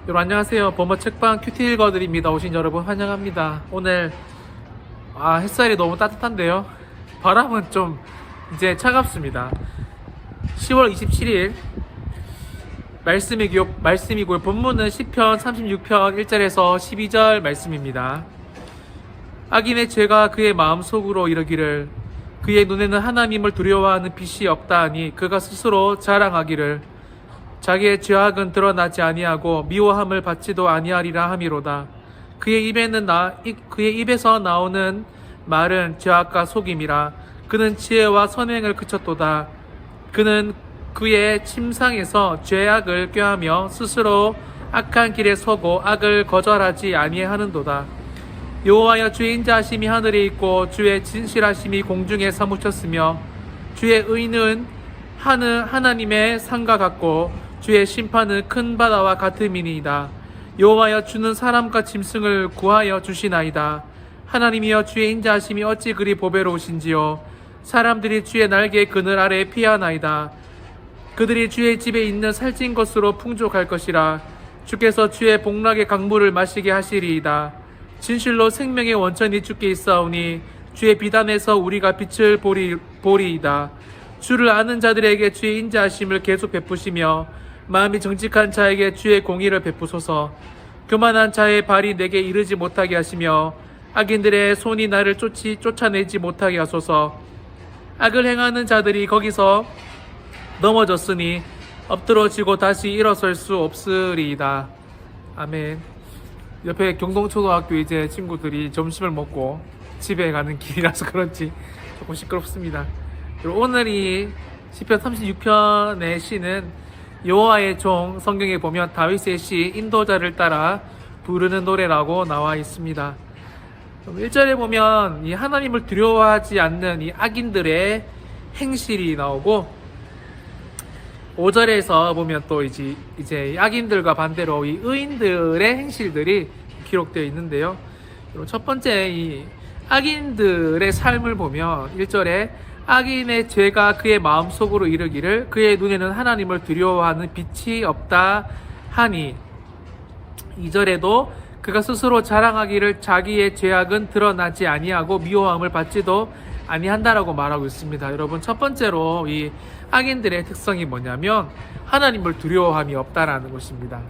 여러분 안녕하세요. 범어 책방 큐티 읽어드립니다. 오신 여러분 환영합니다. 오늘 햇살이 너무 따뜻한데요. 바람은 좀 이제 차갑습니다. 10월 27일 말씀이고요. 본문은 시편 36편 1절에서 12절 말씀입니다. 악인의 죄가 그의 마음속으로 이르기를 그의 눈에는 하나님을 두려워하는 빛이 없다 하니 그가 스스로 자랑하기를 자기의 죄악은 드러나지 아니하고 미워함을 받지도 아니하리라 함이로다. 그의 입에서 나오는 말은 죄악과 속임이라. 그는 지혜와 선행을 그쳤도다. 그는 그의 침상에서 죄악을 꾀하며 스스로 악한 길에 서고 악을 거절하지 아니하는도다. 여호와여 주의 인자하심이 하늘에 있고 주의 진실하심이 공중에 사무쳤으며 주의 의는 하나님의 산과 같고 주의 심판은 큰 바다와 같음이니이다. 여호와여 주는 사람과 짐승을 구하여 주시나이다. 하나님이여 주의 인자하심이 어찌 그리 보배로우신지요. 사람들이 주의 날개 그늘 아래에 피하나이다. 그들이 주의 집에 있는 살찐 것으로 풍족할 것이라. 주께서 주의 복락의 강물을 마시게 하시리이다. 진실로 생명의 원천이 주께 있사오니 주의 비단에서 우리가 빛을 보리이다. 주를 아는 자들에게 주의 인자하심을 계속 베푸시며 마음이 정직한 자에게 주의 공의를 베푸소서. 교만한 자의 발이 내게 이르지 못하게 하시며 악인들의 손이 나를 쫓아내지 못하게 하소서. 악을 행하는 자들이 거기서 넘어졌으니 엎드러지고 다시 일어설 수 없으리이다. 아멘. 옆에 경동초등학교 이제 친구들이 점심을 먹고 집에 가는 길이라서 그런지 조금 시끄럽습니다. 그리고 오늘 이 시편 36편의 시는 여호와의 종, 성경에 보면 다윗의 시 인도자를 따라 부르는 노래라고 나와 있습니다. 1절에 보면 이 하나님을 두려워하지 않는 이 악인들의 행실이 나오고 5절에서 보면 또 이제 악인들과 반대로 이 의인들의 행실들이 기록되어 있는데요. 첫 번째 이 악인들의 삶을 보면 1절에 악인의 죄가 그의 마음속으로 이르기를 그의 눈에는 하나님을 두려워하는 빛이 없다 하니 2절에도 그가 스스로 자랑하기를 자기의 죄악은 드러나지 아니하고 미워함을 받지도 아니한다라고 말하고 있습니다. 여러분 첫 번째로 이 악인들의 특성이 뭐냐면 하나님을 두려워함이 없다라는 것입니다.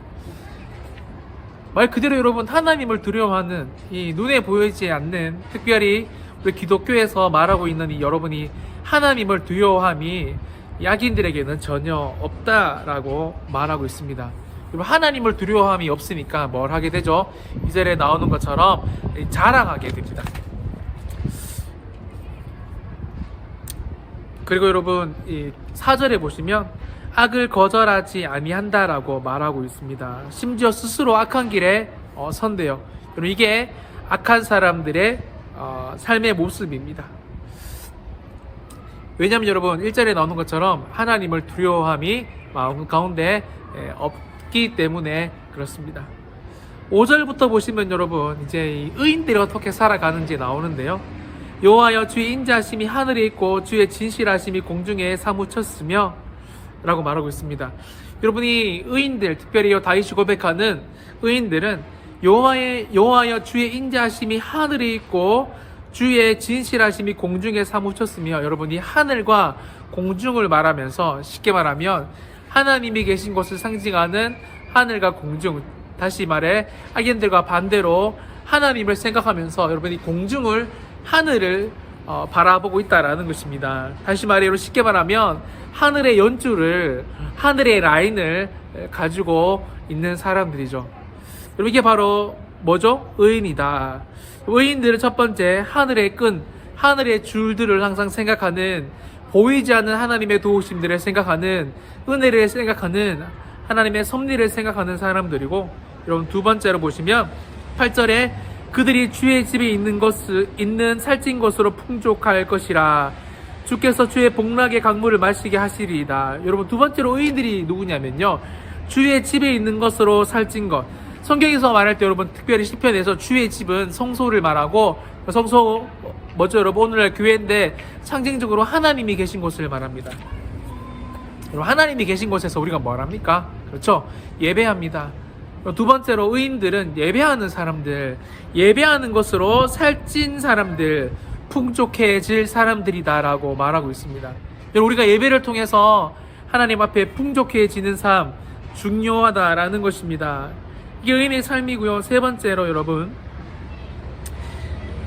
말 그대로 여러분 하나님을 두려워하는 이 눈에 보이지 않는 특별히 우리 기독교에서 말하고 있는 이 여러분이 하나님을 두려워함이 악인들에게는 전혀 없다라고 말하고 있습니다. 하나님을 두려워함이 없으니까 뭘 하게 되죠? 2절에 나오는 것처럼 자랑하게 됩니다. 그리고 여러분 이 4절에 보시면 악을 거절하지 아니한다라고 말하고 있습니다. 심지어 스스로 악한 길에 선대요. 그럼 이게 악한 사람들의 삶의 모습입니다. 왜냐하면 여러분 1절에 나오는 것처럼 하나님을 두려워함이 마음 가운데 없기 때문에 그렇습니다. 5절부터 보시면 여러분 이제 이 의인들이 어떻게 살아가는지 나오는데요. 여호와여 주의 인자하심이 하늘에 있고 주의 진실하심이 공중에 사무쳤으며 라고 말하고 있습니다. 여러분이 의인들, 특별히 다윗이 고백하는 의인들은 여호와여 주의 인자하심이 하늘에 있고 주의 진실하심이 공중에 사무쳤으며, 여러분이 하늘과 공중을 말하면서 쉽게 말하면 하나님이 계신 곳을 상징하는 하늘과 공중, 다시 말해 악인들과 반대로 하나님을 생각하면서 여러분이 공중을 하늘을 바라보고 있다라는 것입니다. 다시 말해 쉽게 말하면 하늘의 연줄을, 하늘의 라인을 가지고 있는 사람들이죠. 여러분 이게 바로 뭐죠? 의인이다. 의인들은 첫 번째 하늘의 끈, 하늘의 줄들을 항상 생각하는, 보이지 않는 하나님의 도우심들을 생각하는, 은혜를 생각하는, 하나님의 섭리를 생각하는 사람들이고, 여러분 두 번째로 보시면 8절에 그들이 주의 집에 있는 살찐 것으로 풍족할 것이라. 주께서 주의 복락의 강물을 마시게 하시리이다. 여러분 두 번째로 의인들이 누구냐면요, 주의 집에 있는 것으로 살찐 것. 성경에서 말할 때 여러분 특별히 시편에서 주의 집은 성소를 말하고, 성소 뭐죠 여러분? 오늘날 교회인데 상징적으로 하나님이 계신 곳을 말합니다. 여러분 하나님이 계신 곳에서 우리가 뭘 합니까? 그렇죠? 예배합니다. 두 번째로 의인들은 예배하는 사람들, 예배하는 것으로 살찐 사람들, 풍족해질 사람들이다라고 말하고 있습니다. 우리가 예배를 통해서 하나님 앞에 풍족해지는 삶 중요하다라는 것입니다. 이게 의인의 삶이고요. 세 번째로 여러분,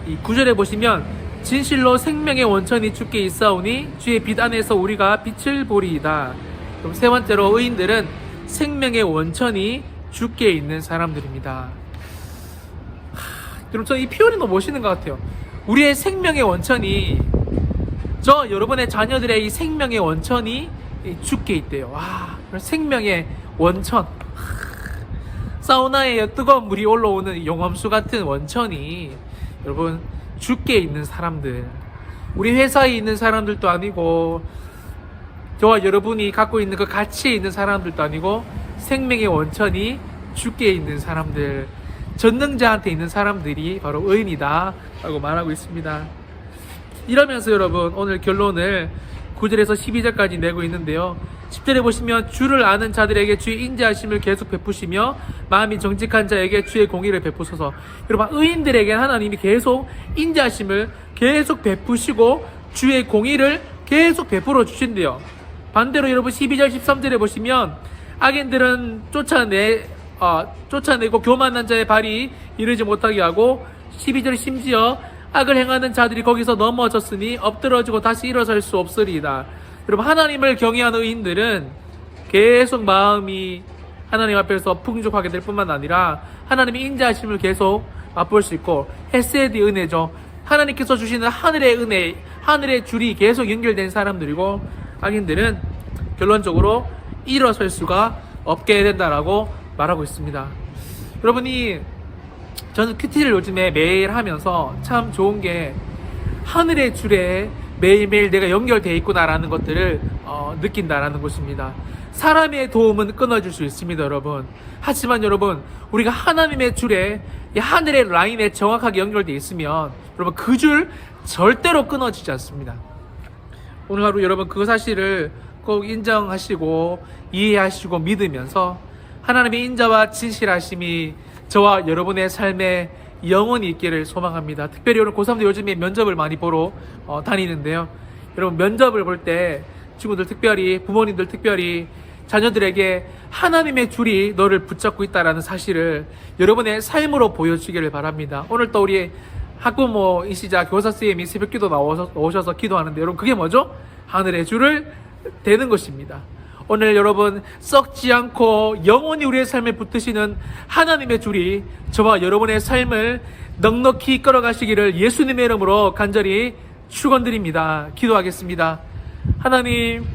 이 9절에 보시면 진실로 생명의 원천이 주께 있사오니 주의 빛 안에서 우리가 빛을 보리이다. 그럼 세 번째로 의인들은 생명의 원천이 주께 있는 사람들입니다. 그럼 저 이 표현이 너무 멋있는 것 같아요. 우리의 생명의 원천이, 저 여러분의 자녀들의 이 생명의 원천이 주께 있대요. 와, 생명의 원천. 사우나에 뜨거운 물이 올라오는 용암수 같은 원천이 여러분 주께 있는 사람들, 우리 회사에 있는 사람들도 아니고 저와 여러분이 갖고 있는 그 가치에 있는 사람들도 아니고 생명의 원천이 주께 있는 사람들, 전능자한테 있는 사람들이 바로 의인이다 라고 말하고 있습니다. 이러면서 여러분 오늘 결론을 9절에서 12절까지 내고 있는데요. 10절에 보시면 주를 아는 자들에게 주의 인자하심을 계속 베푸시며 마음이 정직한 자에게 주의 공의를 베푸소서. 여러분, 의인들에게 하나님이 계속 인자하심을 계속 베푸시고 주의 공의를 계속 베풀어 주신대요. 반대로 여러분 12절 13절에 보시면 악인들은 쫓아내고 교만한 자의 발이 이르지 못하게 하고, 12절 심지어 악을 행하는 자들이 거기서 넘어졌으니 엎드러지고 다시 일어설 수 없으리이다. 여러분, 하나님을 경외하는 의인들은 계속 마음이 하나님 앞에서 풍족하게 될 뿐만 아니라 하나님의 인자하심을 계속 맛볼 수 있고, 헤세드 은혜죠. 하나님께서 주시는 하늘의 은혜, 하늘의 줄이 계속 연결된 사람들이고, 악인들은 결론적으로 일어설 수가 없게 된다라고 말하고 있습니다. 여러분이, 저는 큐티를 요즘에 매일 하면서 참 좋은 게 하늘의 줄에 매일매일 내가 연결되어 있구나라는 것들을 느낀다라는 것입니다. 사람의 도움은 끊어질 수 있습니다, 여러분. 하지만 여러분, 우리가 하나님의 줄에, 이 하늘의 라인에 정확하게 연결되어 있으면 여러분 그 줄 절대로 끊어지지 않습니다. 오늘 하루 여러분 그 사실을 꼭 인정하시고 이해하시고 믿으면서 하나님의 인자와 진실하심이 저와 여러분의 삶에 영원히 있기를 소망합니다. 특별히 오늘 고3들 요즘에 면접을 많이 보러 다니는데요. 여러분, 면접을 볼 때 친구들 특별히, 부모님들 특별히 자녀들에게 하나님의 줄이 너를 붙잡고 있다는 사실을 여러분의 삶으로 보여주기를 바랍니다. 오늘 또 우리 학부모이시자 교사쌤이 새벽기도 나오셔서 기도하는데, 여러분 그게 뭐죠? 하늘의 줄을 대는 것입니다. 오늘 여러분 썩지 않고 영원히 우리의 삶에 붙으시는 하나님의 줄이 저와 여러분의 삶을 넉넉히 끌어가시기를 예수님의 이름으로 간절히 축원드립니다. 기도하겠습니다. 하나님,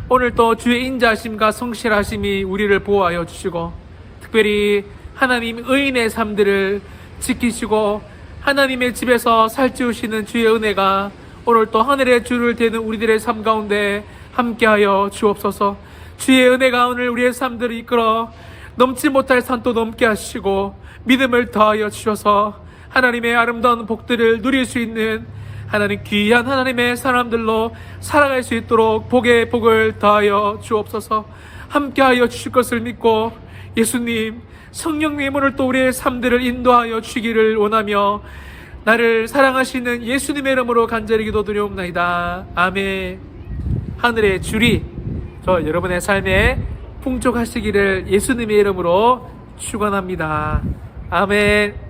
오늘 또 주의 인자하심과 성실하심이 우리를 보호하여 주시고, 특별히 하나님 의인의 삶들을 지키시고 하나님의 집에서 살찌우시는 주의 은혜가 오늘 또 하늘의 줄을 대는 우리들의 삶 가운데 함께하여 주옵소서. 주의 은혜가 오늘 우리의 삶들을 이끌어 넘지 못할 산도 넘게 하시고 믿음을 더하여 주셔서 하나님의 아름다운 복들을 누릴 수 있는 하나님 귀한 하나님의 사람들로 살아갈 수 있도록 복의 복을 더하여 주옵소서. 함께하여 주실 것을 믿고 예수님, 성령님 오늘 또 우리의 삶들을 인도하여 주시기를 원하며 나를 사랑하시는 예수님의 이름으로 간절히 기도드리옵나이다. 아멘. 하늘의 줄이 저 여러분의 삶에 풍족하시기를 예수님의 이름으로 축원합니다. 아멘.